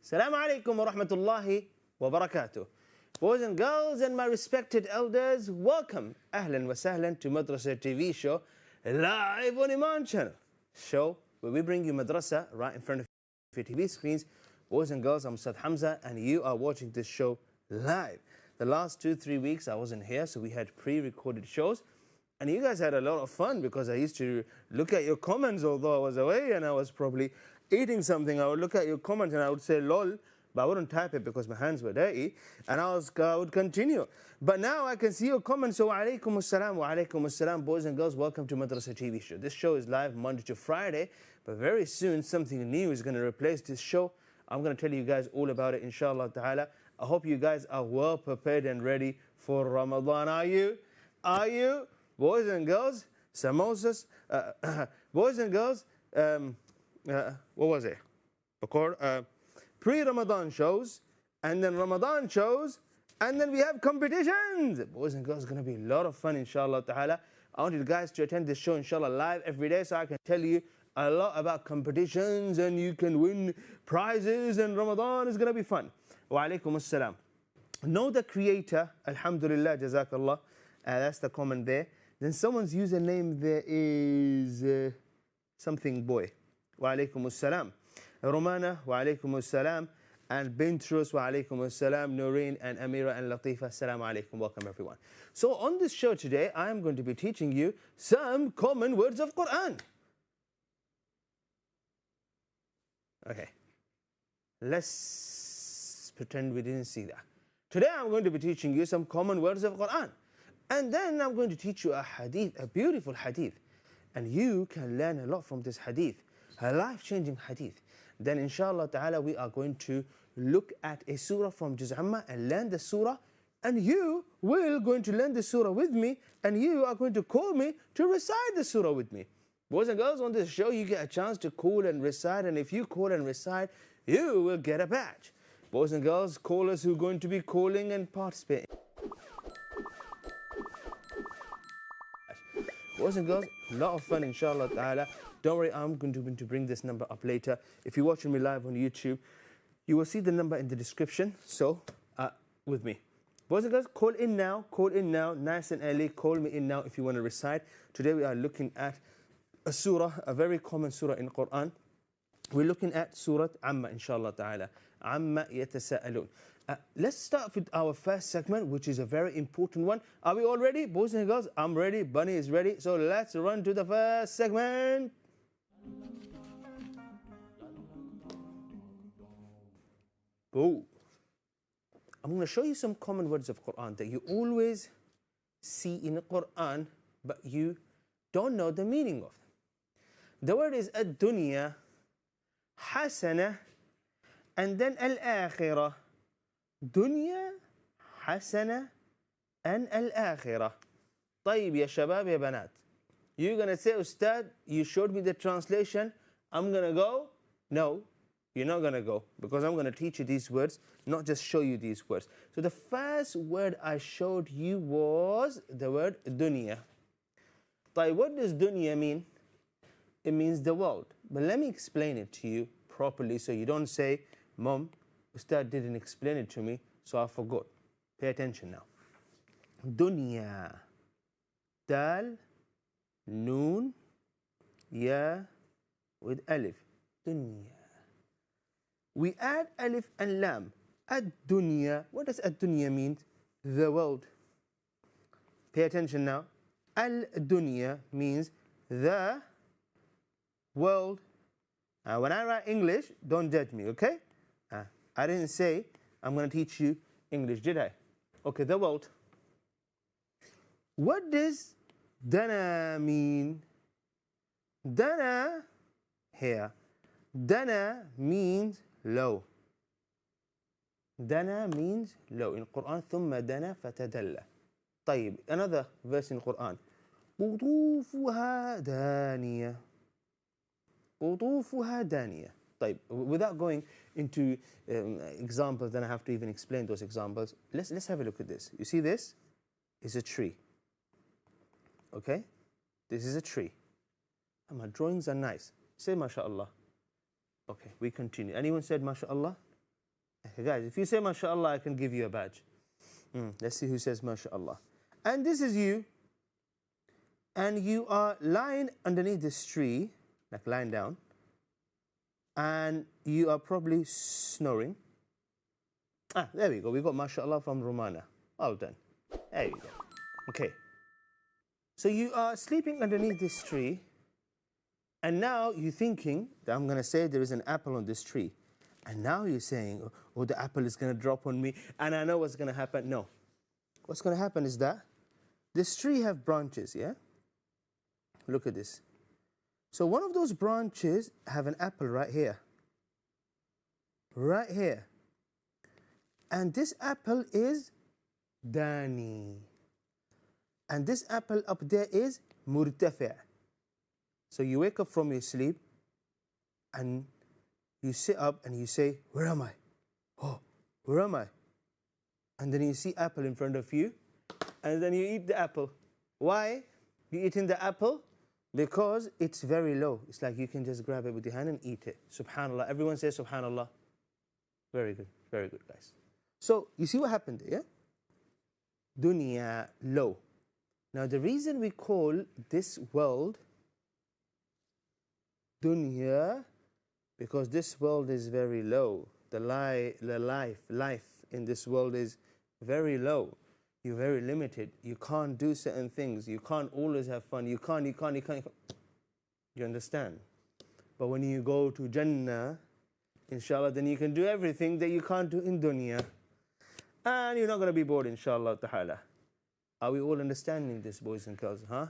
Assalamu alaikum wa rahmatullahi wa barakatuh. Boys and girls and my respected elders, welcome, ahlan wa sahlan, to Madrasah TV show, live on Eman Channel. Show where we bring you Madrasah right in front of your TV screens. Boys and girls, I'm Ustaz Hamza and you are watching this show live. The last 2-3 weeks I wasn't here, so we had pre-recorded shows. And you guys had a lot of fun because I used to look at your comments although I was away and I was probably eating something. I would look at your comments and I would say lol, but I wouldn't type it because my hands were dirty, and I would continue. But now I can see your comments, so wa alaikum assalam, boys and girls, welcome to Madrasah TV show. This show is live Monday to Friday, but very soon something new is going to replace this show. I'm going to tell you guys all about it, inshallah ta'ala. I hope you guys are well prepared and ready for Ramadan. Are you? Are you? Boys and girls, samosas, boys and girls, what was it? Pre-Ramadan shows, and then Ramadan shows, and then we have competitions. Boys and girls, it's going to be a lot of fun, inshallah ta'ala. I want you guys to attend this show, inshallah, live every day, so I can tell you a lot about competitions, and you can win prizes, and Ramadan is going to be fun. Wa alaikum assalam. Know the creator, alhamdulillah, jazakallah. That's the comment there. Then someone's username there is something boy. Wa alaikum assalam. Romana, wa alaikum assalam. And Bintrus, wa alaikum assalam. Noreen and Amira and Latifa, assalamu alaikum. Welcome everyone. So on this show today, I am going to be teaching you some common words of Quran. Okay. Let's pretend we didn't see that. Today I'm going to be teaching you some common words of Quran. And then I'm going to teach you a hadith, a beautiful hadith. And you can learn a lot from this hadith, a life-changing hadith. Then inshallah ta'ala we are going to look at a surah from Juz Amma and learn the surah. And you will going to learn the surah with me, and you are going to call me to recite the surah with me. Boys and girls, on this show you get a chance to call and recite, and if you call and recite, you will get a badge. Boys and girls, callers who are going to be calling and participating. Boys and girls, a lot of fun, inshallah ta'ala. Don't worry, I'm going to bring this number up later. If you're watching me live on YouTube, you will see the number in the description. So, with me. Boys and girls, call in now, nice and early. Call me in now if you want to recite. Today we are looking at a surah, a very common surah in Quran. We're looking at Surah Amma, inshallah ta'ala. Amma yatasa'alun. Let's start with our first segment, which is a very important one. Are we all ready? Boys and girls, I'm ready. Bunny is ready. So let's run to the first segment. Go. I'm going to show you some common words of Quran that you always see in the Quran, but you don't know the meaning of them. The word is ad-dunya, hasana, and then al-akhirah. Dunya, hasana, and al-akhirah. طيب يا شباب يا بنات. You're going to say, Ustad, you showed me the translation. I'm going to go, no, You're not going to go because I'm going to teach you these words, not just show you these words. So the first word I showed you was the word dunya. What does dunya mean? It means the world. But let me explain it to you properly so you don't say, Mom, Ustad didn't explain it to me, so I forgot. Pay attention now. Dunya. Dal, noon, ya, with alif. Dunya. We add alif and lam. Ad-dunya. What does ad-dunya mean? The world. Pay attention now. Al-dunya means the world. When I write English, don't judge me, okay? I didn't say I'm going to teach you English, did I? Okay, the world. What does dana mean? Dana, here. Dana means low. Dana means low. In Quran, ثم دنا فتدلى. طيب, another verse in Quran. قطوفها دانية. قطوفها دانية. طيب, without going into examples, then I have to even explain those examples. Let's have a look at this. You see this? Is a tree. Okay? This is a tree. And my drawings are nice. Say MashaAllah. Okay, we continue. Anyone said MashaAllah? Okay, guys, if you say MashaAllah, I can give you a badge. Let's see who says MashaAllah. And this is you. And you are lying underneath this tree, like lying down. And you are probably snoring. There we go. We got MashaAllah from Romana. All done. There you go. Okay. So you are sleeping underneath this tree. And now you're thinking that I'm going to say there is an apple on this tree. And now you're saying, oh, the apple is going to drop on me. And I know what's going to happen. No. What's going to happen is that this tree have branches, yeah? Look at this. So one of those branches have an apple right here. Right here. And this apple is dani. And this apple up there is murtafi'. So you wake up from your sleep and you sit up and you say, where am I? Oh, where am I? And then you see apple in front of you and then you eat the apple. Why? You're eating the apple because it's very low. It's like you can just grab it with your hand and eat it. Subhanallah. Everyone says Subhanallah. Very good. Very good, guys. So you see what happened there, yeah? Dunya, low. Now the reason we call this world dunya, because this world is very low. The life in this world is very low. You're very limited. You can't do certain things. You can't always have fun. You can't. You understand? But when you go to Jannah, inshallah, then you can do everything that you can't do in dunya. And you're not going to be bored, inshallah ta'ala. Are we all understanding this, boys and girls? Huh?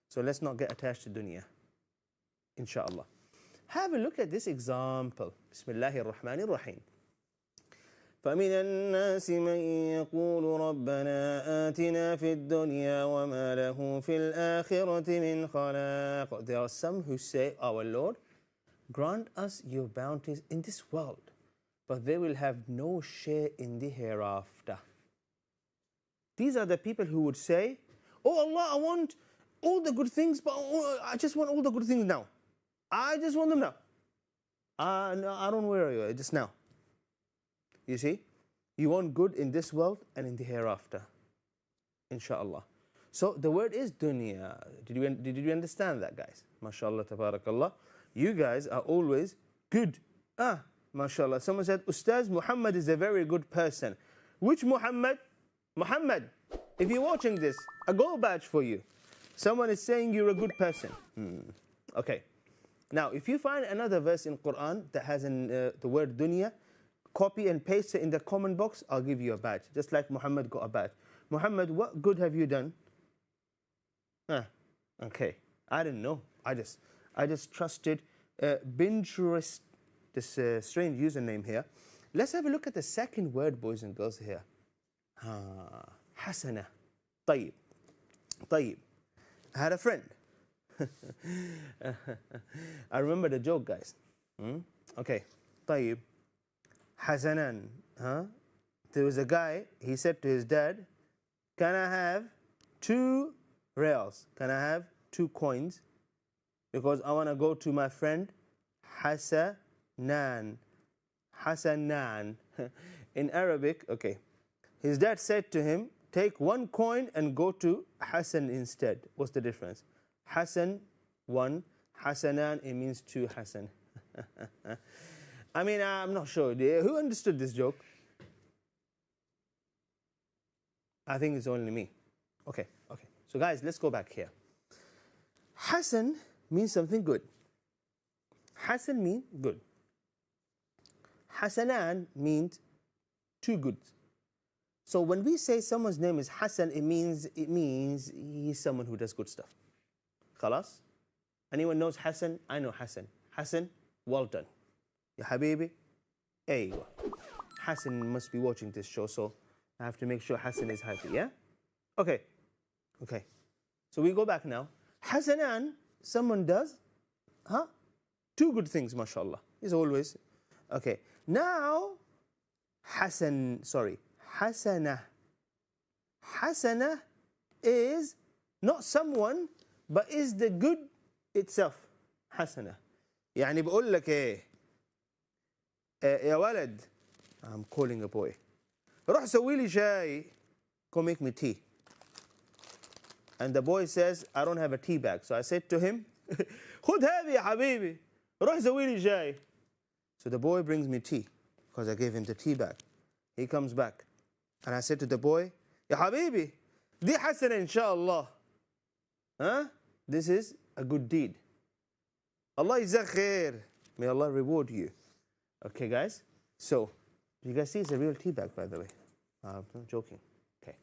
So let's not get attached to dunya. Inshallah. Have a look at this example. Bismillahir Rahmanir Rahim. فمن الناس من يقول ربنا آتنا في الدنيا وما له في الآخرة من خلاق. There are some who say, our Lord, grant us your bounties in this world, but they will have no share in the hereafter. These are the people who would say, oh Allah, I want all the good things, but I just want all the good things now. I just want them now. No, I don't worry about it, just now. You see? You want good in this world and in the hereafter. Inshallah. So the word is dunya. Did you understand that, guys? MashaAllah, tabarakallah. You guys are always good. MashaAllah. Someone said, Ustaz, Muhammad is a very good person. Which Muhammad? Muhammad. If you're watching this, a gold badge for you. Someone is saying you're a good person. Okay. Now, if you find another verse in Quran that has the word dunya, copy and paste it in the comment box, I'll give you a badge. Just like Muhammad got a badge. Muhammad, what good have you done? Okay. I didn't know. I just trusted Pinterest, this strange username here. Let's have a look at the second word, boys and girls, here. Hasana. طيب. طيب. I had a friend. I remember the joke, guys. Okay. طيب. حسنان. Huh? There was a guy, he said to his dad, can I have 2 reals? Can I have 2 coins? Because I want to go to my friend Hasanan. Hasanan. In Arabic, okay. His dad said to him, take 1 coin and go to Hasan instead. What's the difference? Hasan, 1. Hasanan, it means 2 Hasan. I mean, I'm not sure. Who understood this joke? I think it's only me. Okay. So guys, let's go back here. Hasan means something good. Hasan means good. Hasanan means 2 goods. So when we say someone's name is Hasan, it means he's someone who does good stuff. Khalas? Anyone knows Hasan? I know Hasan. Hasan, well done. Ya Habibi, aywa. Hasan must be watching this show, so I have to make sure Hasan is happy, yeah? Okay. So we go back now. Hasanan, someone does, 2 good things, mashallah. Is always. Okay. Now, Hasana. Hasana is not someone, but is the good itself. Hasana. يعني بقول لك ايه يا ولد, I'm calling a boy. روح سوي لي شاي. Go make me tea. And the boy says, I don't have a tea bag. So I said to him, خد هذه يا حبيبي. روح سوي لي شاي. So the boy brings me tea because I gave him the tea bag. He comes back. And I said to the boy, يا حبيبي, دي حسنة إن شاء الله. This is a good deed. Allah يجزاك خير. May Allah reward you. Okay, guys. So, you guys see it's a real tea bag, by the way. I'm not joking. Okay.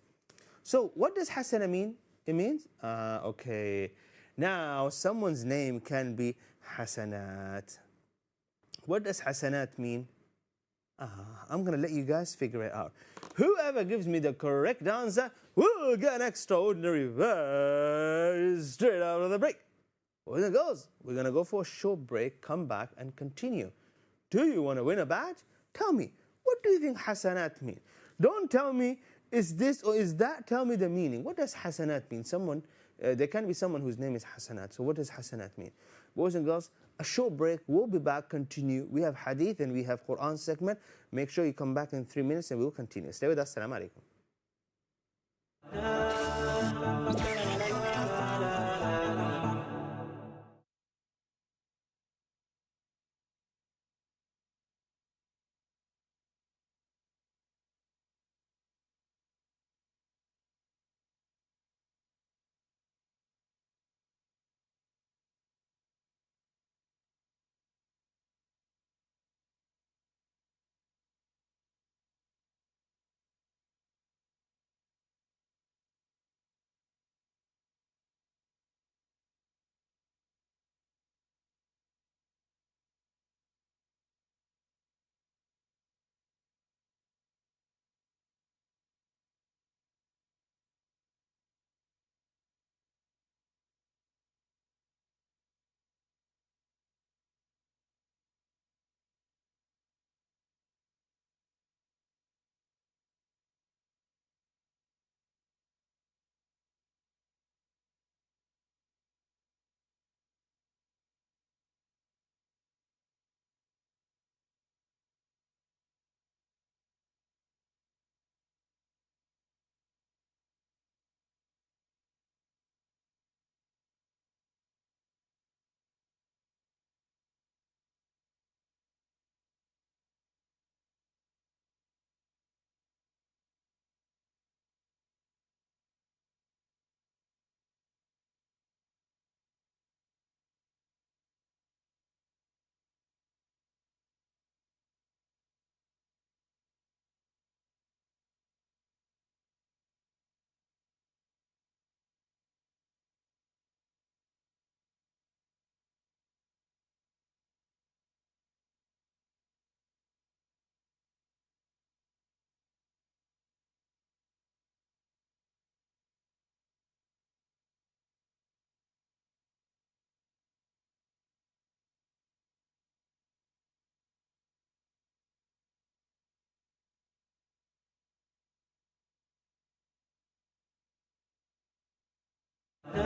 So, what does Hasana mean? It means, okay. Now, someone's name can be Hasanat. What does Hasanat mean? I'm going to let you guys figure it out. Whoever gives me the correct answer will get an extraordinary verse straight out of the break. Boys and girls, we're going to go for a short break, come back and continue. Do you want to win a badge? Tell me, what do you think Hasanat mean? Don't tell me, is this or is that? Tell me the meaning. What does Hasanat mean? There can be someone whose name is Hasanat. So what does Hasanat mean? Boys and girls, a short break. We'll be back, continue. We have Hadith and we have Quran segment. Make sure you come back in 3 minutes and we'll continue. Stay with us. Assalamu alaikum. Assalamualaikum,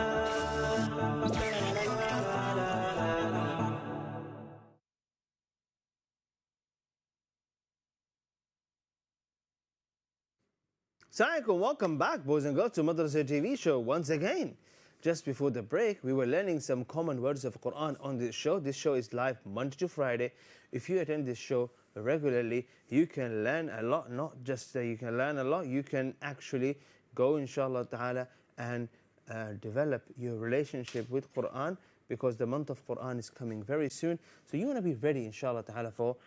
welcome back, boys and girls, to Madrasah TV show once again. Just before the break, we were learning some common words of Quran on this show. This show is live Monday to Friday. If you attend this show regularly, you can learn a lot. Not just you can learn a lot, you can actually go, inshallah ta'ala, and develop your relationship with Quran, because the month of Quran is coming very soon. So you want to be ready, inshallah ta'ala, for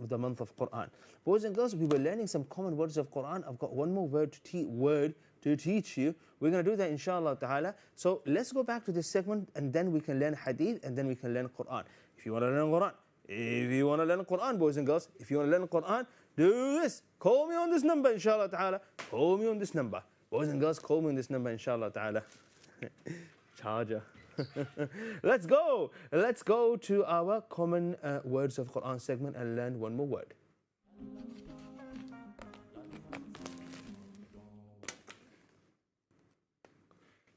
the month of Quran. Boys and girls, we were learning some common words of Quran. I've got one more word to teach you. We're going to do that, inshallah ta'ala. So let's go back to this segment, and then we can learn Hadith, and then we can learn Quran. If you want to learn Quran, boys and girls, if you want to learn Quran, do this. Call me on this number, inshallah ta'ala. Call me on this number. Boys and girls, call me on this number, inshallah ta'ala. Charger. Let's go. Let's go to our common words of Quran segment and learn one more word.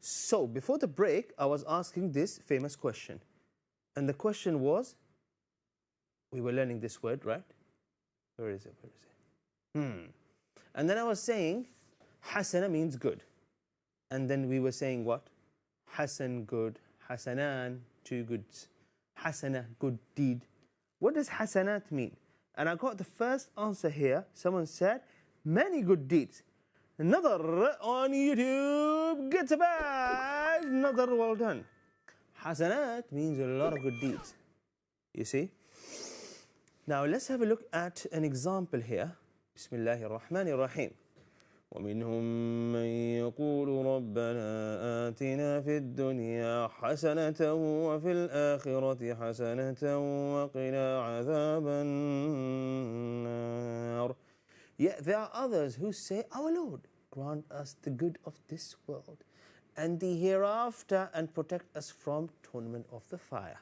So before the break, I was asking this famous question. And the question was, we were learning this word, right? Where is it? And then I was saying, Hasana means good. And then we were saying what? Hasan, good. Hasanan, two goods. Hasana, good deed. What does hasanat mean? And I got the first answer here. Someone said, many good deeds. Another on YouTube gets a badge. Another, well done. Hasanat means a lot of good deeds. You see? Now let's have a look at an example here. Bismillahir Rahmanir Rahim. ومنهم من يقول ربنا آتنا في الدنيا حسنة وفي الآخرة حسنة وقنا عذاب النار. Yet there are others who say, our Lord, grant us the good of this world and the hereafter, and protect us from torment of the fire.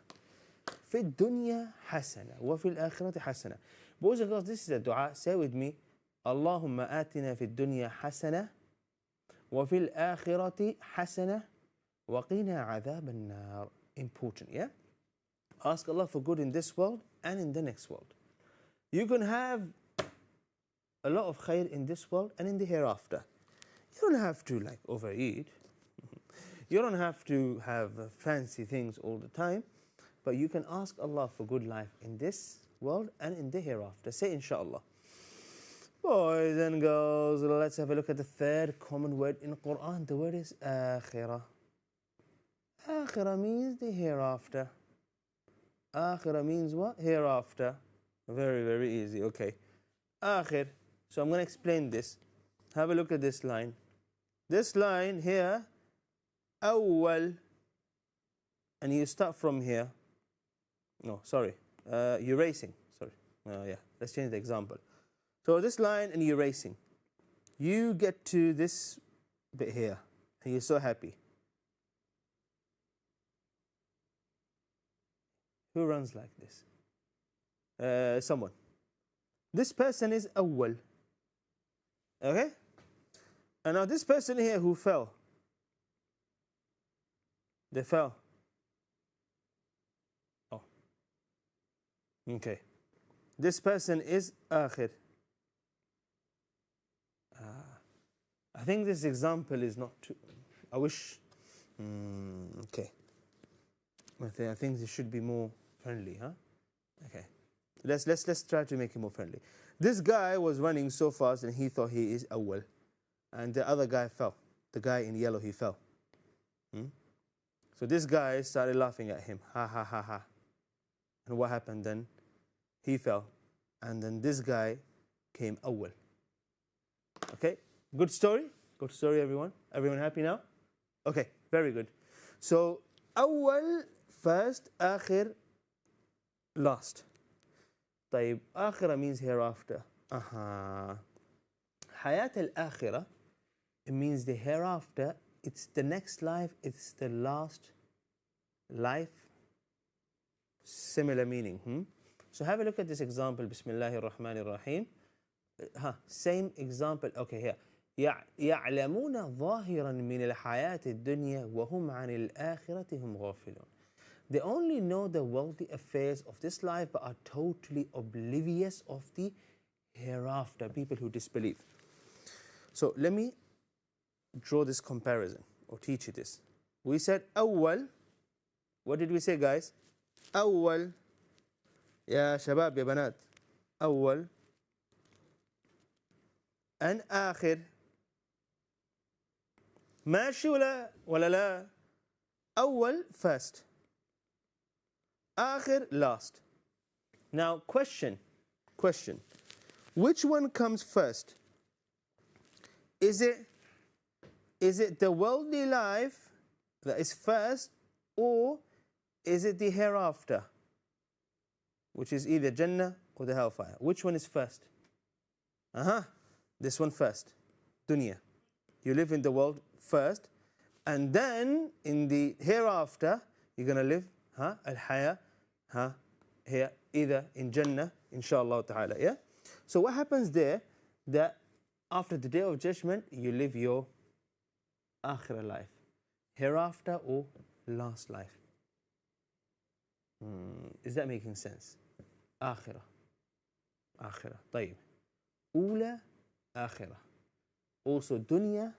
في الدنيا حسنة وفي الآخرة حسنة. Boys and girls, this is a dua. Say with me. اللهم آتنا في الدنيا حسنة وفي الآخرة حسنة وقنا عذاب النار. Important, yeah? Ask Allah for good in this world and in the next world. You can have a lot of khair in this world and in the hereafter. You don't have to overeat. You don't have to have fancy things all the time. But you can ask Allah for good life in this world and in the hereafter. Say inshallah. Boys and girls, let's have a look at the third common word in Quran. The word is akhirah. Akhirah means the hereafter. Akhirah means what? Hereafter. Very, very easy. Okay. Akhir. So I'm going to explain this. Have a look at this line. This line here, awwal. And you start from here. No, sorry. Erasing. Sorry. Yeah. Let's change the example. So this line and erasing. You get to this bit here and you're so happy. Who runs like this? Someone. This person is awwal. Okay? And now this person here who fell. They fell. Oh. Okay. This person is akhir. I think this example is not too... I wish... okay. I think this should be more friendly, huh? Okay. Let's try to make it more friendly. This guy was running so fast and he thought he is awwal. And the other guy fell. The guy in yellow, he fell. So this guy started laughing at him. Ha, ha, ha, ha. And what happened then? He fell. And then this guy came awwal. Okay? Good story? Good story, everyone? Everyone happy now? Okay, very good. So, awwal, first, akhir, last. طيب, akhirah means hereafter. Hayat al-akhirah, it means the hereafter. It's the next life. It's the last life. Similar meaning. So have a look at this example. Bismillahir Rahmanir Rahim. Same example. Okay, here. يعلمون ظاهرا من الحياة الدنيا وهم عن الآخرة هم غافلون. They only know the worldly affairs of this life but are totally oblivious of the hereafter. People who disbelieve. So let me draw this comparison or teach you this. We said أول. What did we say, guys? أول. يا شباب يا بنات. أول. and آخر. ماشي ولا لا؟ أول first. آخر last. Now question. Which one comes first? Is it the worldly life that is first, or is it the hereafter, which is either Jannah or the hellfire? Which one is first? This one first. Dunya. You live in the world first, and then in the hereafter you're going to live al-haya here, either in Jannah, inshallah ta'ala. Yeah. So what happens there, that after the day of judgment you live your akhirah life, hereafter or last life. Is that making sense? Akhirah. طيب. Ula, akhirah. Also dunya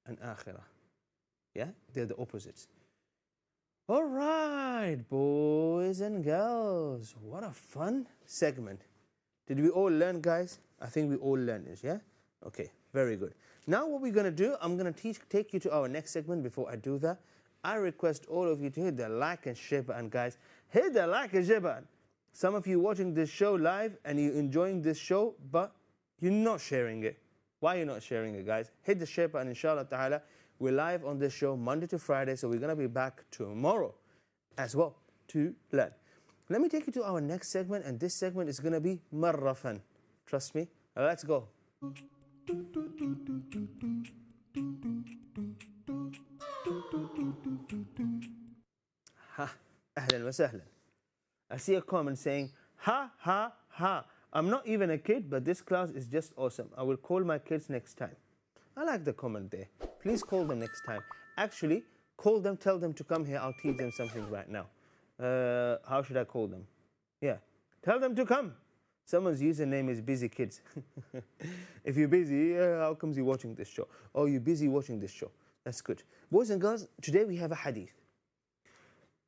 and akhirah. Yeah, they're the opposites. All right, boys and girls, what a fun segment. Did we all learn, guys? I think we all learned this, yeah? Okay, very good. Now what we're going to do, I'm going to take you to our next segment. Before I do that, I request all of you to hit the like and share button, guys. Hit the like and share button. Some of you watching this show live and you're enjoying this show, but you're not sharing it. Why are you not sharing it, guys? Hit the share button, inshallah ta'ala. We're live on this show Monday to Friday, so we're going to be back tomorrow as well to learn. Let me take you to our next segment, and this segment is going to be marrafan. Trust me. Let's go. Ahlan wa sahlan. I see a comment saying, ha, ha, ha. I'm not even a kid, but this class is just awesome. I will call my kids next time. I like the comment there. Please call them next time. Actually, call them, tell them to come here. I'll teach them something right now. How should I call them? Yeah, tell them to come. Someone's username is Busy Kids. If you're busy, how comes you're watching this show? Oh, you're busy watching this show. That's good. Boys and girls, today we have a hadith.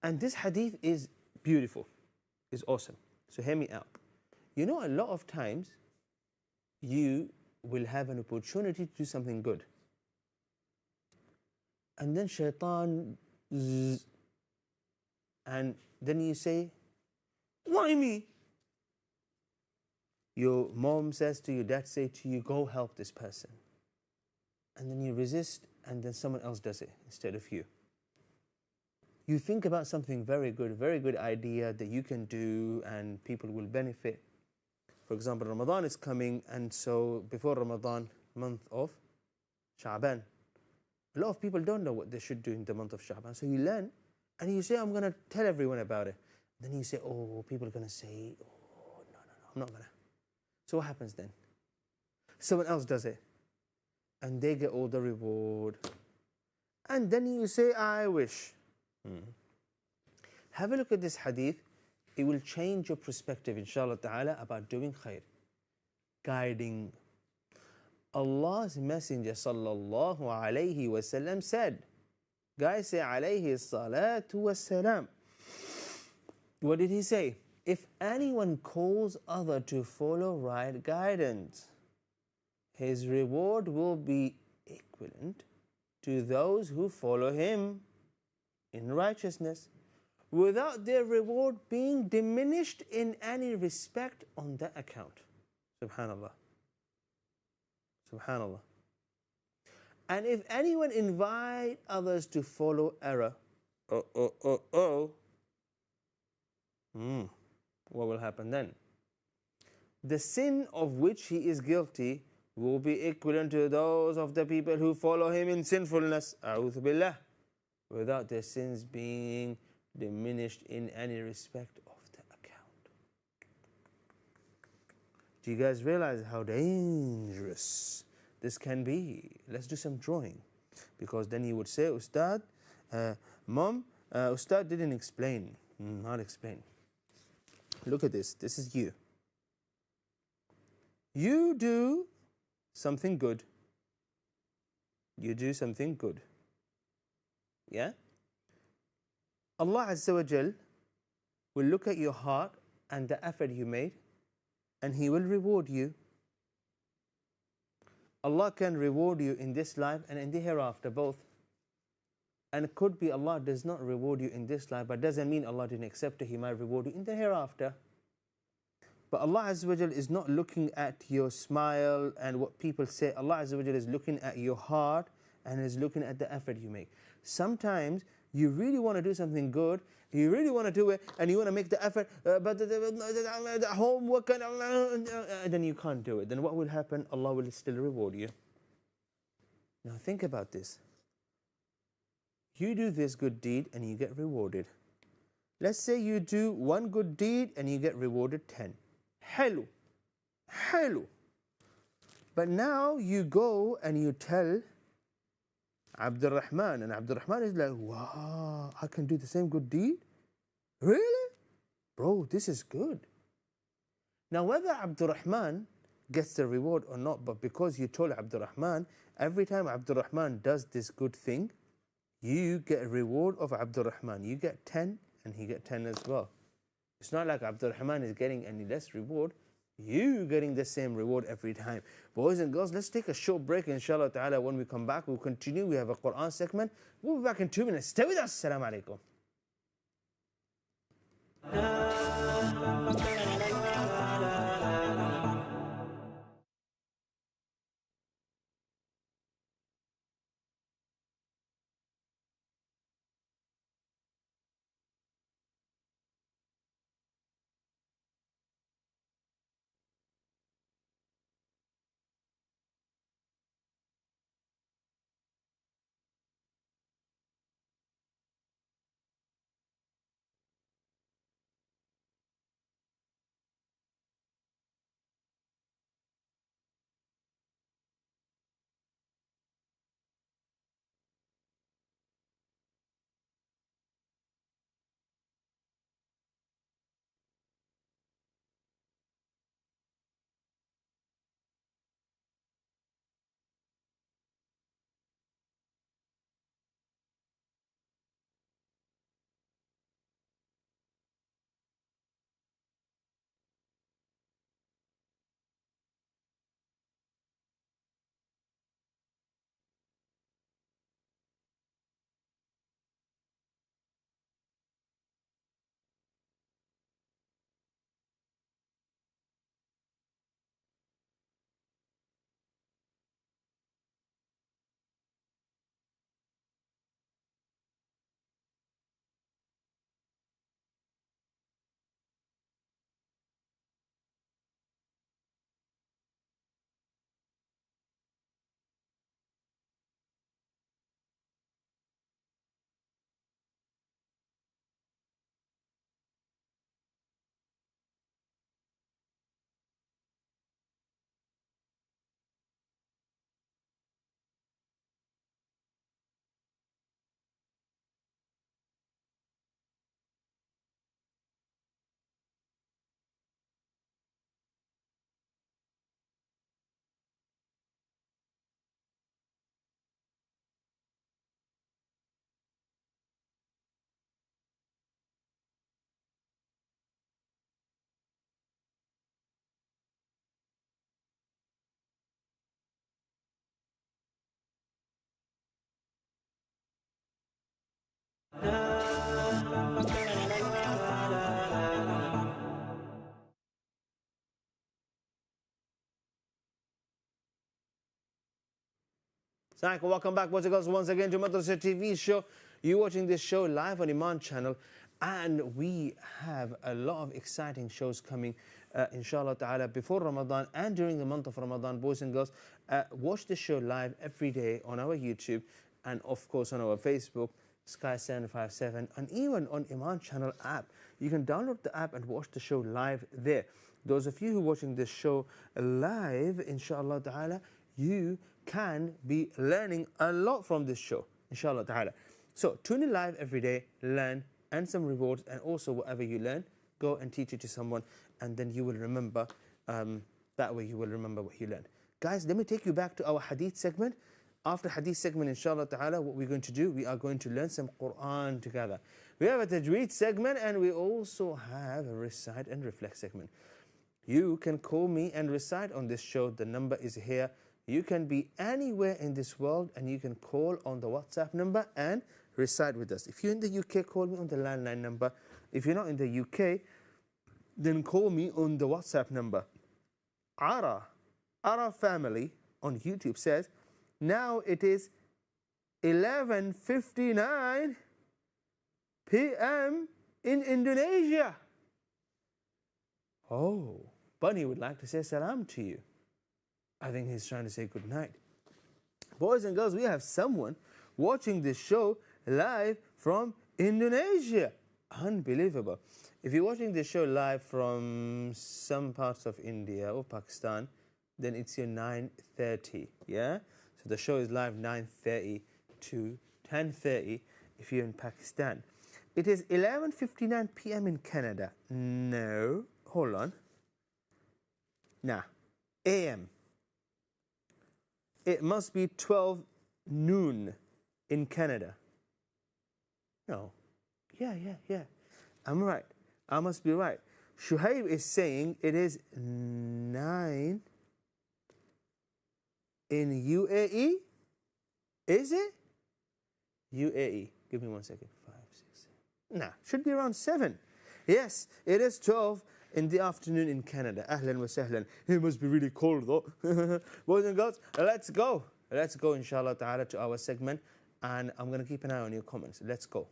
And this hadith is beautiful. It's awesome. So hear me out. You know, a lot of times you will have an opportunity to do something good. And then shaitan, and then you say, why me? Your mom says to you, dad say to you, go help this person. And then you resist, and then someone else does it instead of you. You think about something very good idea that you can do and people will benefit. For example, Ramadan is coming, and so before Ramadan, month of Sha'ban, a lot of people don't know what they should do in the month of Sha'ban. So you learn, and you say, I'm going to tell everyone about it. Then you say, oh, people are going to say, oh, no, I'm not going to. So what happens then? Someone else does it, and they get all the reward. And then you say, I wish. Have a look at this hadith. It will change your perspective, inshallah ta'ala, about doing khair. Guiding. Allah's Messenger, sallallahu alayhi wasallam, said, guys, say alayhi salatu wassalam. What did he say? If anyone calls other to follow right guidance, his reward will be equivalent to those who follow him in righteousness, without their reward being diminished in any respect on that account. Subhanallah. Subhanallah. And if anyone invite others to follow error, what will happen then? The sin of which he is guilty will be equivalent to those of the people who follow him in sinfulness, a'udhu billah, without their sins being diminished in any respect of the account. Do you guys realize how dangerous this can be. Let's do some drawing. Because then you would say, Ustad, Mom, Ustad didn't explain. I'll explain. Look at this. This is you. You do something good. You do something good. Yeah? Allah Azza wa Jal will look at your heart and the effort you made, and He will reward you. Allah can reward you in this life and in the hereafter, both. And it could be Allah does not reward you in this life, but doesn't mean Allah didn't accept it. He might reward you in the hereafter. But Allah Azza wa Jal is not looking at your smile and what people say. Allah Azza wa Jal is looking at your heart and is looking at the effort you make. Sometimes you really want to do something good, you really want to do it, and you want to make the effort, but the homework, and then you can't do it. Then what will happen? Allah will still reward you. Now think about this. You do this good deed and you get rewarded. Let's say you do one good deed and you get rewarded 10. Hello. Hello. But now you go and you tell Abdul Rahman, and Abdul Rahman is like, wow, I can do the same good deed? Really? Bro, this is good. Now whether Abdul Rahman gets the reward or not, but because you told Abdul Rahman, every time Abdul Rahman does this good thing, you get a reward of Abdul Rahman. You get 10 and he get 10 as well. It's not like Abdul Rahman is getting any less reward. You getting the same reward every time. Boys and girls, let's take a short break, inshallah ta'ala. When we come back, we'll continue. We have a Quran segment. We'll be back in 2 minutes. Stay with us. Assalamu alaikum. Welcome back, boys and girls, once again to Madrasah TV show. You're watching this show live on Eman Channel, and we have a lot of exciting shows coming, inshallah ta'ala, before Ramadan and during the month of Ramadan. Boys and girls, watch the show live every day on our YouTube and, of course, on our Facebook, Sky757, and even on Eman Channel app. You can download the app and watch the show live there. Those of you who are watching this show live, inshallah ta'ala, you can be learning a lot from this show, inshallah ta'ala. So tune in live every day, learn, and some rewards, and also whatever you learn, go and teach it to someone, and then you will remember, that way you will remember what you learned. Guys, let me take you back to our hadith segment. After hadith segment, inshallah ta'ala, what we're going to do, we are going to learn some Quran together. We have a tajweed segment, and we also have a recite and reflect segment. You can call me and recite on this show. The number is here. You can be anywhere in this world, and you can call on the WhatsApp number and recite with us. If you're in the UK, call me on the landline number. If you're not in the UK, then call me on the WhatsApp number. Ara family on YouTube says, now it is 11:59 p.m. in Indonesia. Oh, Bunny would like to say salam to you. I think he's trying to say good night. Boys and girls, we have someone watching this show live from Indonesia. Unbelievable. If you're watching this show live from some parts of India or Pakistan, then it's your 9:30, yeah? So the show is live 9:30 to 10:30 if you're in Pakistan. It is 11:59 p.m. in Canada. No, hold on. Nah, AM. It must be 12 noon in Canada. No. Yeah. I'm right. I must be right. Shuhaib is saying it is 9 in UAE. Is it? UAE. Give me 1 second. 5, 6, 7. Nah, should be around 7. Yes, it is 12 in the afternoon in Canada. Ahlan wa sahlan. It must be really cold though. Boys and girls, let's go. Let's go, inshallah ta'ala, to our segment. And I'm going to keep an eye on your comments. Let's go.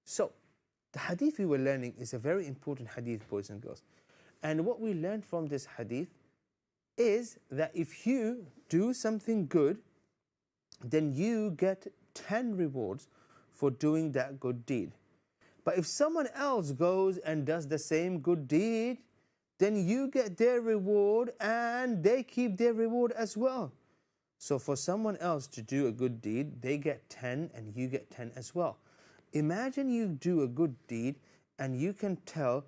So, the hadith we were learning is a very important hadith, boys and girls. And what we learned from this hadith is that if you do something good, then you get 10 rewards for doing that good deed. But if someone else goes and does the same good deed, then you get their reward and they keep their reward as well. So for someone else to do a good deed, they get 10 and you get 10 as well. Imagine you do a good deed and you can tell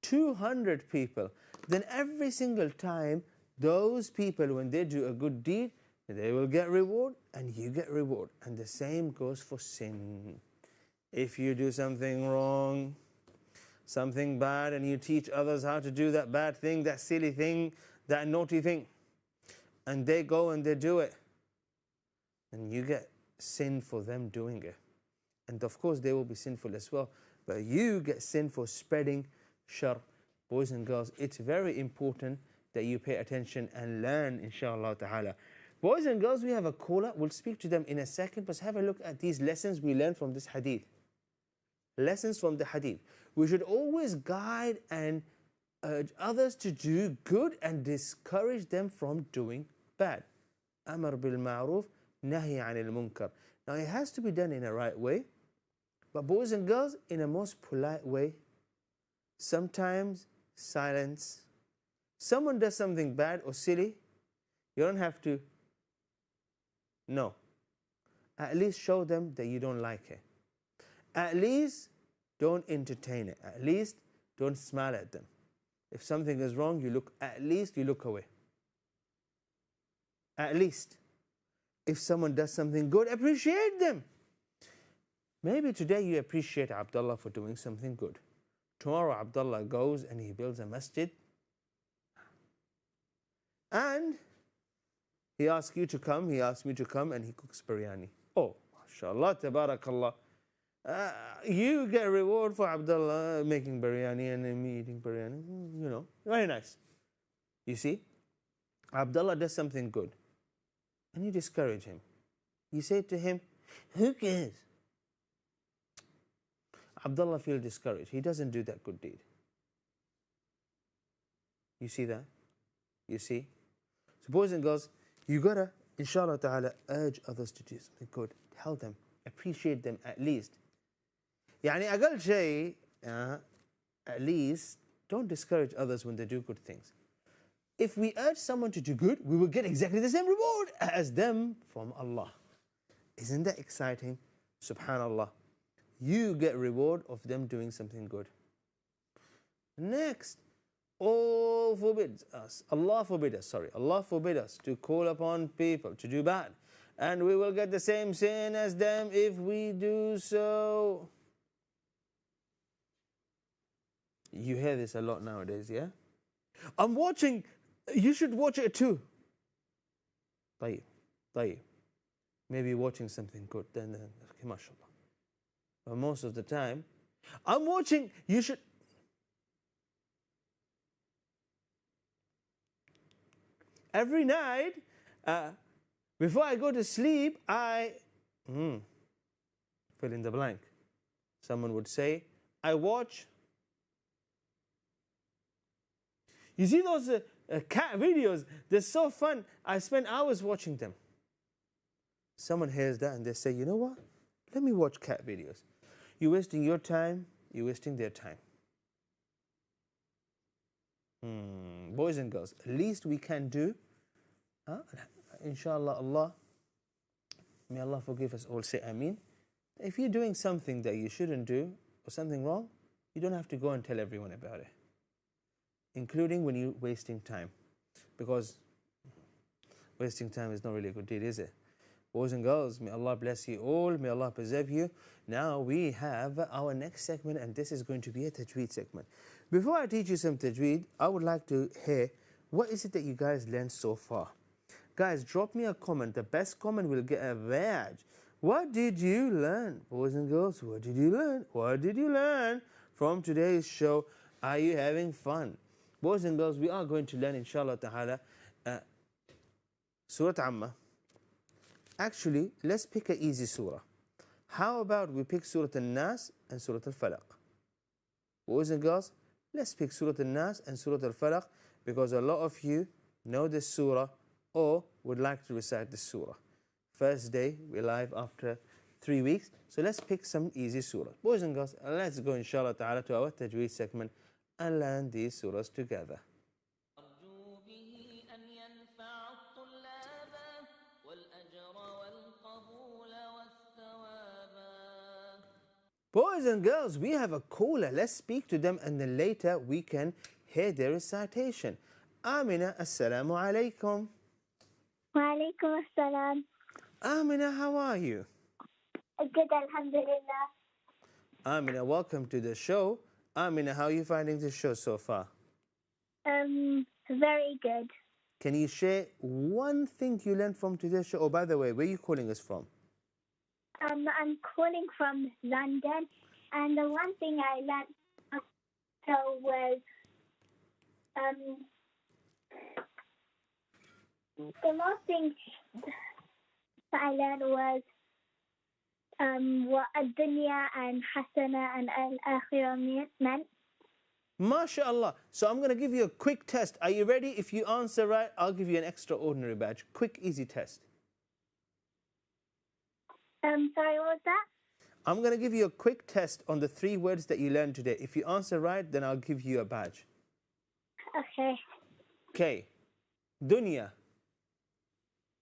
200 people. Then every single time, those people, when they do a good deed, they will get reward and you get reward. And the same goes for sin. If you do something wrong, something bad, and you teach others how to do that bad thing, that silly thing, that naughty thing, and they go and they do it, and you get sin for them doing it. And of course they will be sinful as well, but you get sin for spreading shar. Boys and girls, it's very important that you pay attention and learn, inshallah ta'ala. Boys and girls, we have a caller. We'll speak to them in a second, but have a look at these lessons we learned from this hadith. Lessons from the hadith. We should always guide and urge others to do good and discourage them from doing bad. Amar bil ma'ruf, nahi anil munkar. Now it has to be done in a right way, but boys and girls, in a most polite way. Sometimes silence. Someone does something bad or silly, you don't have to. No. At least show them that you don't like it. At least don't entertain it. At least don't smile at them. If something is wrong, at least you look away. At least. If someone does something good, appreciate them. Maybe today you appreciate Abdullah for doing something good. Tomorrow Abdullah goes and he builds a masjid. And he asks you to come, he asks me to come, and he cooks biryani. Oh, mashallah, tabarakallah. You get a reward for Abdullah making biryani and me eating biryani. You know, very nice. You see, Abdullah does something good, and you discourage him. You say to him, who cares? Abdullah feels discouraged. He doesn't do that good deed. You see that? You see? So boys and girls, you gotta, inshallah ta'ala, urge others to do something good. Tell them, appreciate them at least. يعني أقل شيء at least don't discourage others when they do good things. If we urge someone to do good, we will get exactly the same reward as them from Allah. Isn't that exciting? Subhanallah. You get reward of them doing something good. Next, Allah forbid us to call upon people to do bad. And we will get the same sin as them if we do so. You hear this a lot nowadays, yeah? I'm watching, you should watch it too. طيب. Maybe watching something good, then okay, mashallah. But most of the time, I'm watching, you should. Every night, before I go to sleep, I fill in the blank. Someone would say, I watch. You see those cat videos? They're so fun. I spend hours watching them. Someone hears that and they say, you know what? Let me watch cat videos. You're wasting your time. You're wasting their time. Boys and girls, at least we can do. Inshallah, Allah, may Allah forgive us all. Say Ameen. If you're doing something that you shouldn't do or something wrong, you don't have to go and tell everyone about it, including when you're wasting time, because wasting time is not really a good deed, is it? Boys and girls, may Allah bless you all. May Allah preserve you. Now we have our next segment, and this is going to be a tajweed segment. Before I teach you some tajweed, I would like to hear, what is it that you guys learned so far? Guys, drop me a comment. The best comment will get a badge. What did you learn? Boys and girls, what did you learn? What did you learn from today's show? Are you having fun? Boys and girls, we are going to learn, inshallah ta'ala, Surah Amma. Actually, let's pick an easy surah. How about we pick Surah Al-Nas and Surah Al-Falaq? Boys and girls, let's pick Surah Al-Nas and Surah Al-Falaq, because a lot of you know this surah or would like to recite this surah. First day, we're live after 3 weeks, so let's pick some easy surah. Boys and girls, let's go inshallah ta'ala to our tajweed segment and learn these surahs together. Boys and girls, we have a caller. Let's speak to them and then later we can hear their recitation. Amina, assalamu alaikum. Wa alaikum assalam. Amina, how are you? Good, alhamdulillah. Amina, welcome to the show. Amina, how are you finding the show so far? Very good. Can you share one thing you learned from today's show? Oh, by the way, where are you calling us from? I'm calling from London, and the one thing I learned was the most thing that I learned was what ad-dunya and hasana and al-akhirah meant. MashaAllah. So I'm going to give you a quick test. Are you ready? If you answer right, I'll give you an extraordinary badge. Quick, easy test. Sorry, what was that? I'm going to give you a quick test on the 3 words that you learned today. If you answer right, then I'll give you a badge. Okay. Okay. Dunya.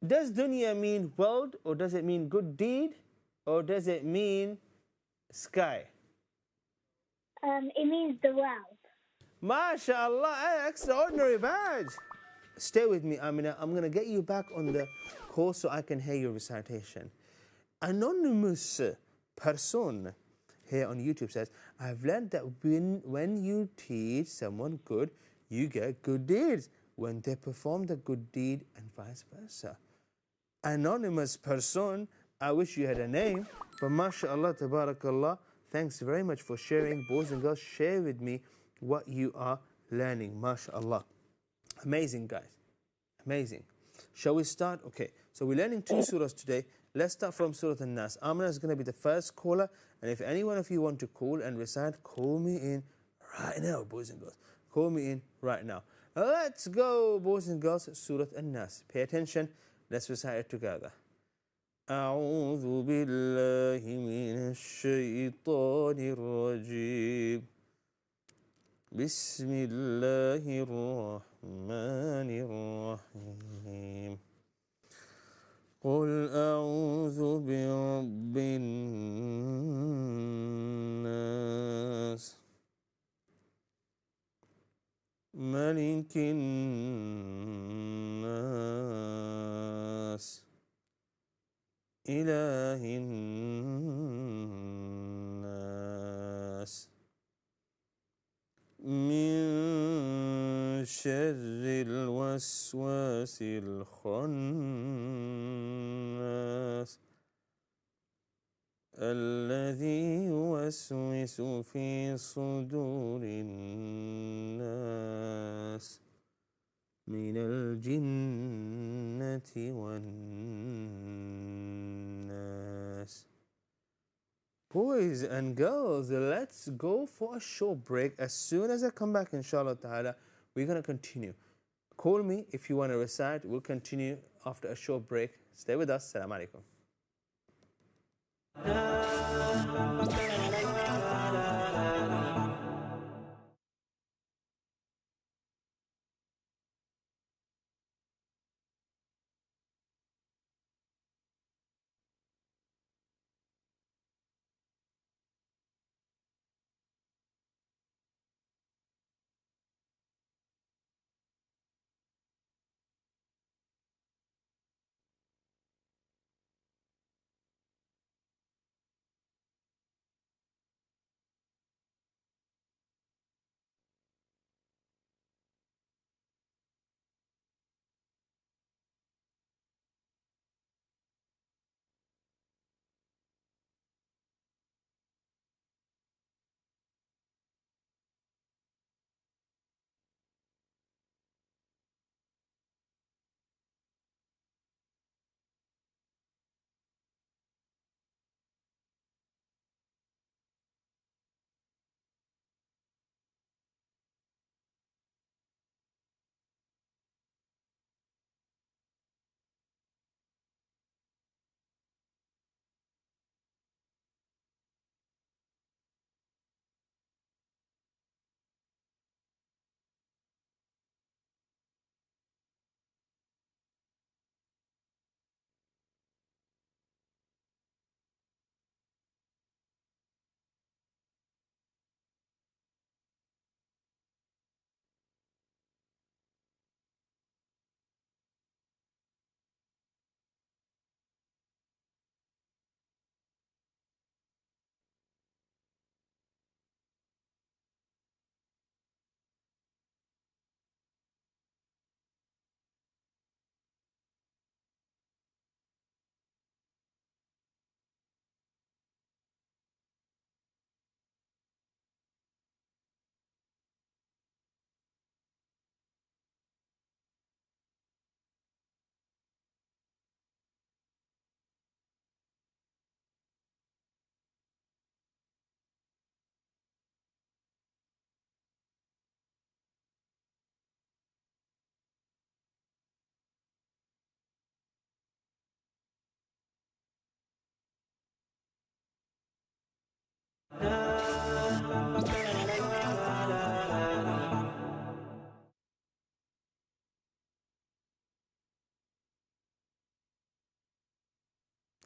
Does dunya mean world, or does it mean good deed, or does it mean sky? It means the world. MashaAllah, extraordinary badge. Stay with me, Amina. I'm going to get you back on the call so I can hear your recitation. Anonymous person here on YouTube says, I've learned that when you teach someone good, you get good deeds when they perform the good deed, and vice versa. Anonymous person, I wish you had a name, but mashallah, tabarakallah, thanks very much for sharing. Boys and girls, share with me what you are learning, mashallah. Amazing, guys. Amazing. Shall we start? Okay, so we're learning 2 surahs today. Let's start from Surah Al-Nas. Amina is going to be the first caller, and if any one of you want to call and recite, call me in right now, boys and girls. Call me in right now. Let's go, boys and girls, Surah Al-Nas. Pay attention. Let's recite it together. أعوذ بالله من الشيطان الرجيم بسم الله الرحمن الرحيم قل أعوذ برب الناس ملك الناس إله الناس من شر الوسواس الخناس الذي يوسوس في صدور الناس من الجنة والناس. Boys and girls, let's go for a short break. As soon as I come back, inshallah ta'ala, we're going to continue. Call me if you want to recite. We'll continue after a short break. Stay with us. Assalamu alaikum.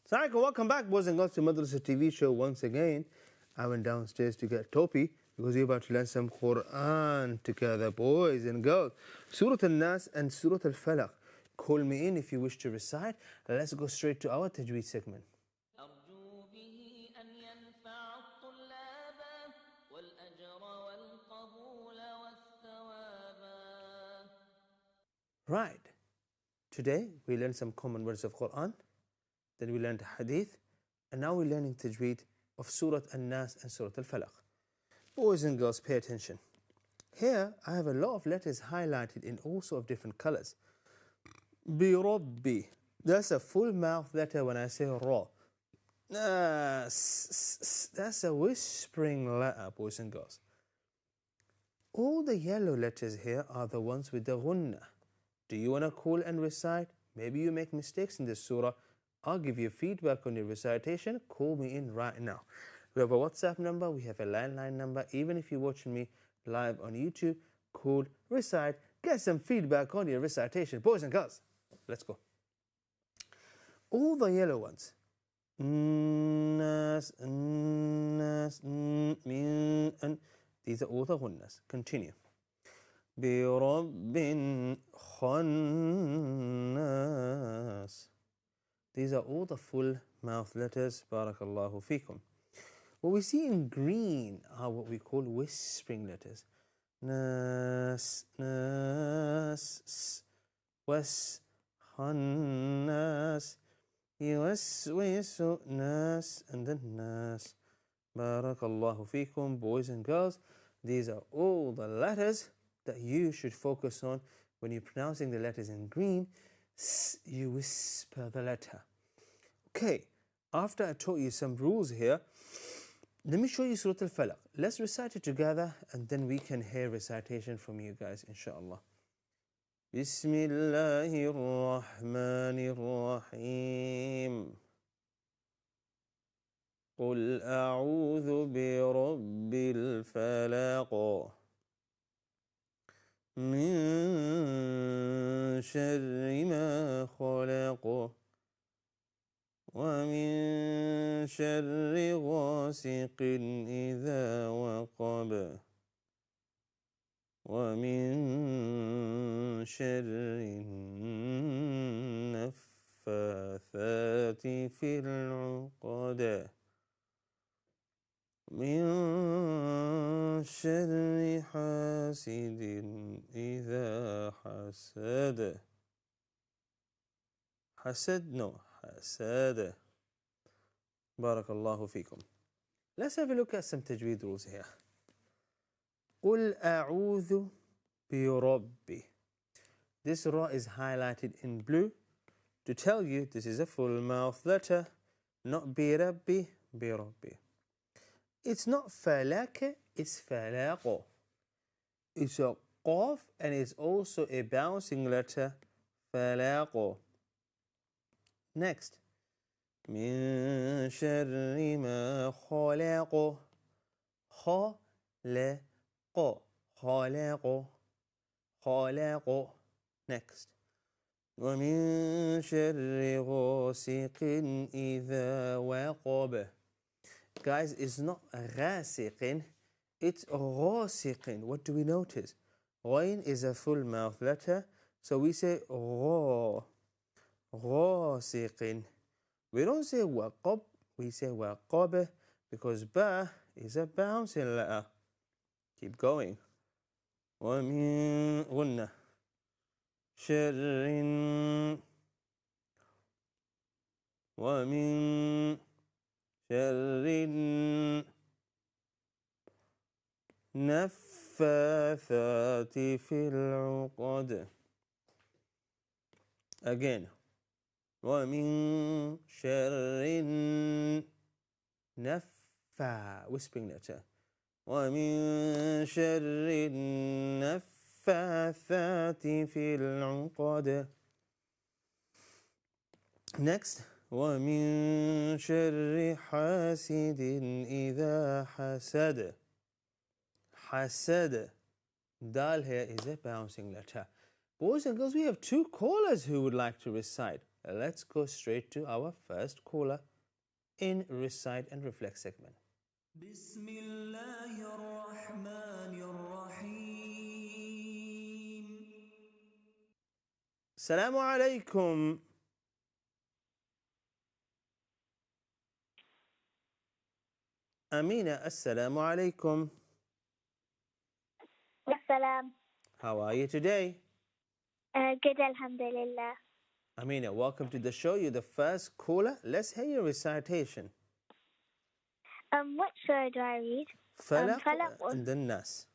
Assalamu alaikum. Welcome back, boys and girls, to Madrasah TV show once again. I went downstairs to get Topi because we're about to learn some Quran together, boys and girls. Surah Al-Nas and Surah Al-Falaq. Call me in if you wish to recite. Let's go straight to our Tajweed segment. أرجو به أن ينفع الطلاب والأجر والقبول والثواب. Right. Today we learned some common words of Quran. Then we learned Hadith. And now we're learning Tajweed of Surah Al-Nas and Surah Al-Falaq. Boys and girls, pay attention. Here I have a lot of letters highlighted in all sorts of different colors. Bi-Rabbi. That's a full mouth letter when I say Ra. That's a whispering letter, boys and girls. All the yellow letters here are the ones with the Ghunnah. Do you want to call and recite? Maybe you make mistakes in this surah. I'll give you feedback on your recitation. Call me in right now. We have a WhatsApp number, we have a landline number. Even if you're watching me live on YouTube, call, recite, get some feedback on your recitation. Boys and girls, let's go. All the yellow ones. Nas, nas, min. These are all the ghunnas. Continue. برب خناس. These are all the full mouth letters. Barakallahu fikum. What we see in green are what we call whispering letters. Nas, nas, was, khannas, yuwaswisu, nas, and then nas. Barakallahu fikum, boys and girls. These are all the letters that you should focus on when you're pronouncing the letters in green. You whisper the letter. Okay, after I taught you some rules here, let me show you Surah Al-Falaq. Let's recite it together and then we can hear recitation from you guys, inshallah. Bismillahir Rahmanir Rahim. قل أعوذ برب الفلق من شر ما خلق ومن شر غاسق إذا وقب ومن شر النفاثات في العقد من شر حاسد إذا حسد. حسد. Barakallahu fikum. Let's have a look at some tajweed rules here. قل أعوذ بربي. This ra is highlighted in blue to tell you this is a full mouth letter, not birabbi, birabbi. It's not falak, it's falaq. It's a qaf and it's also a bouncing letter, falaq. Next. من شر ما خلق خلق. Next. ومن شر غاسق إذا وقب. Guys, it's not غاسق, it's غاسق. What do we notice? Ghain is a full mouth letter, so we say غاسق. We don't say waqab, we say waqab because ba is a bouncing letter. Keep going. ومن غنة شر ومن شر النفاثات في العقد. Again. ومن شر whispering letter. ومن شر النفاثات في العقد. Next. ومن شر حاسد إذا حسد. حسد. Dal here is a bouncing letter. Boys and girls, we have two callers who would like to recite. Let's go straight to our first caller in Recite and Reflect segment. بسم الله الرحمن الرحيم. Assalamu alaikum. Amina, assalamu alaikum. Assalam. How are you today? Good, alhamdulillah. Amina, welcome to the show. You're the first caller. Let's hear your recitation. What surah do I read? Falaq Falaq. and then Nas.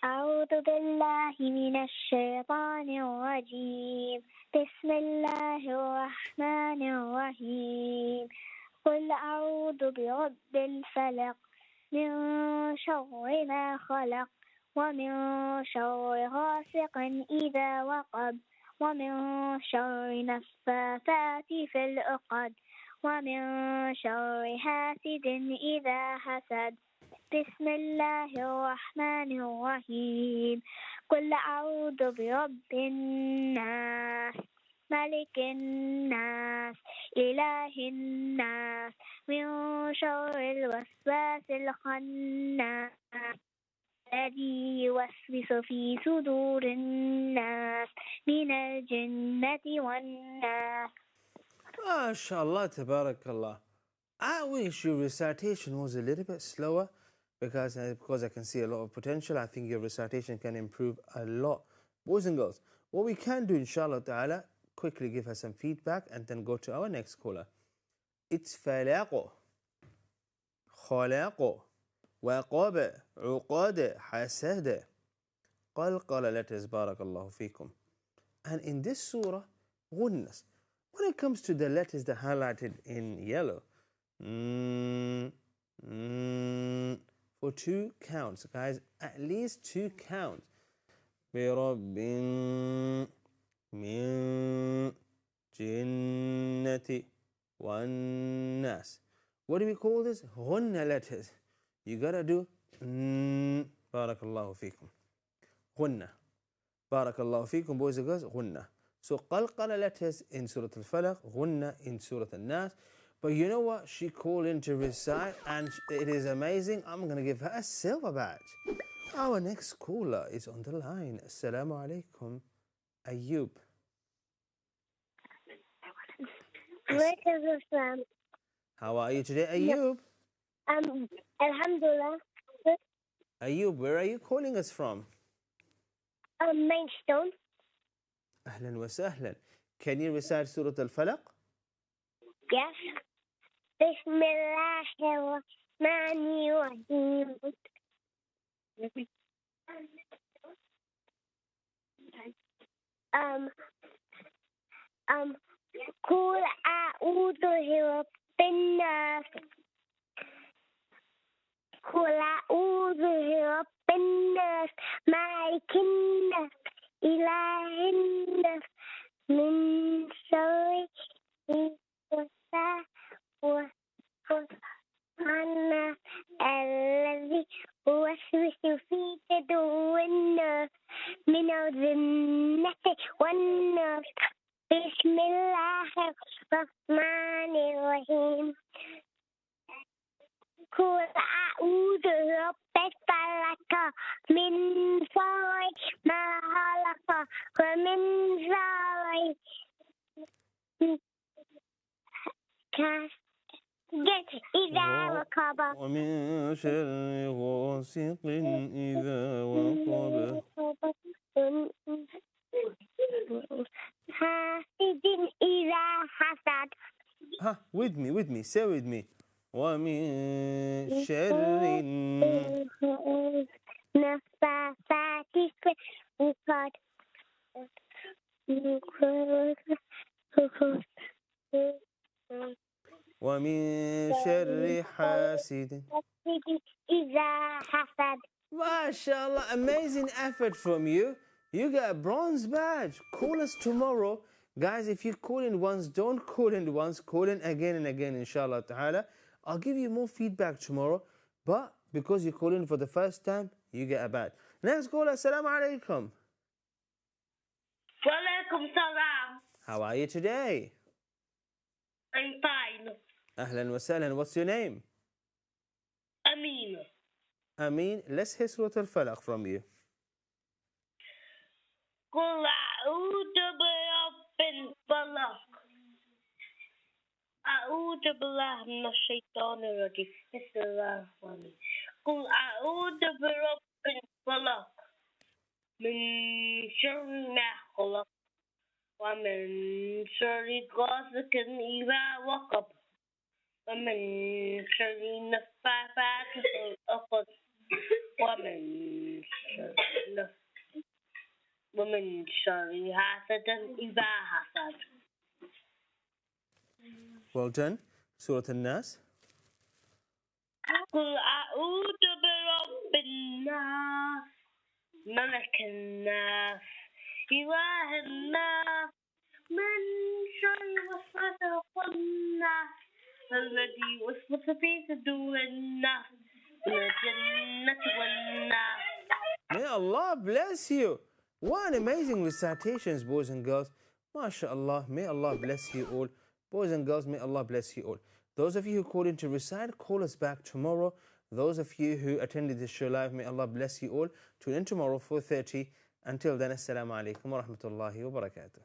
أعوذ بالله من الشيطان الرجيم. بسم الله الرحمن الرحيم. قل أعوذ برب الفلق من شر ما خلق ومن شر غاسق إذا وقب ومن شر النفاثات في العقد ومن شر حاسد إذا حسد بسم الله الرحمن الرحيم قل أعوذ برب الناس ملك الناس إله الناس من شر الوسواس الخناس الذي يوسوس في صدور الناس من الجنة والناس. MashaAllah, tabarakallah. I wish your recitation was a little bit slower because I can see a lot of potential. I think your recitation can improve a lot. Boys and girls, what we can do, inshallah ta'ala, quickly give her some feedback and then go to our next caller. It's falaqo, khalaqo, waqaba, uqada, hasada, qalqala letters, barakallahu feekum. And in this surah, ghunnas. When it comes to the letters that are highlighted in yellow, for 2 counts, guys, at least 2 counts. بِرَبٍّ مِّن جِنَّةِ وَالنَّاسِ. What do we call this? Ghunna letters. You gotta do barakallahu feekum. Ghunna. Barakallahu feekum, boys and girls, ghunna. So qalqala letters in Surah Al-Falaq, ghunna in Surah Al-Nas. But you know what? She called in to recite and it is amazing. I'm going to give her a silver badge. Our next caller is on the line. Assalamu alaikum. Ayub. How are you today, Ayub? Alhamdulillah. Ayub, where are you calling us from? Maidstone. Ahlan wa sahlan. Can you recite Surah Al-Falaq? Yes. Bismillahirrahmanirrahim. قل أعوذ برب الناس قل أعوذ برب الناس مالك الناس إله الناس من شر الوسواس الذي يوسوس في صدور الناس من الجنة والناس بسم الله الرحمن الرحيم قل أعوذ برب الفلق من شر ما خلق ومن شر إذا وقب ومن شر غاسق إذا وقب حاسد إذا حسد. With me, say with me. ومن شر النفاثات في العقد ومن شر حاسد إذا حسد. MashaAllah, amazing effort from you. You get a bronze badge. Call us tomorrow. Guys, if you call in once, don't call in once. Call in again and again, inshallah ta'ala. I'll give you more feedback tomorrow. But because you call in for the first time, you get a badge. Next caller, assalamu alaikum. Walaikum salam. How are you today? I'm fine. Ahlan wa sahlan. What's your name? Amin. Amin. Let's hear Surah Al-Falaq from you. قل أعوذ برب الفلق أعوذ بالله من الشيطان الرجيم بسم الله الرحمن الرحيم قل أعوذ برب الفلق من شر ما خلق ومن شر غاسق إذا وقب ومن شر النفاثات في العقد ومن شر حاسد إذا حسد. Well done. Surah Al-Nas. قل أعوذ برب الناس ملك الناس إله الناس من شر وسوسة الخناس الذي يوسوس في صدور الناس من الجنة والناس. May Allah bless you. What amazing recitations, boys and girls. MashaAllah, may Allah bless you all. Boys and girls, may Allah bless you all. Those of you who called in to recite, call us back tomorrow. Those of you who attended this show live, may Allah bless you all. Tune in tomorrow, 4:30. Until then, Assalamu alaikum wa rahmatullahi wa barakatuh.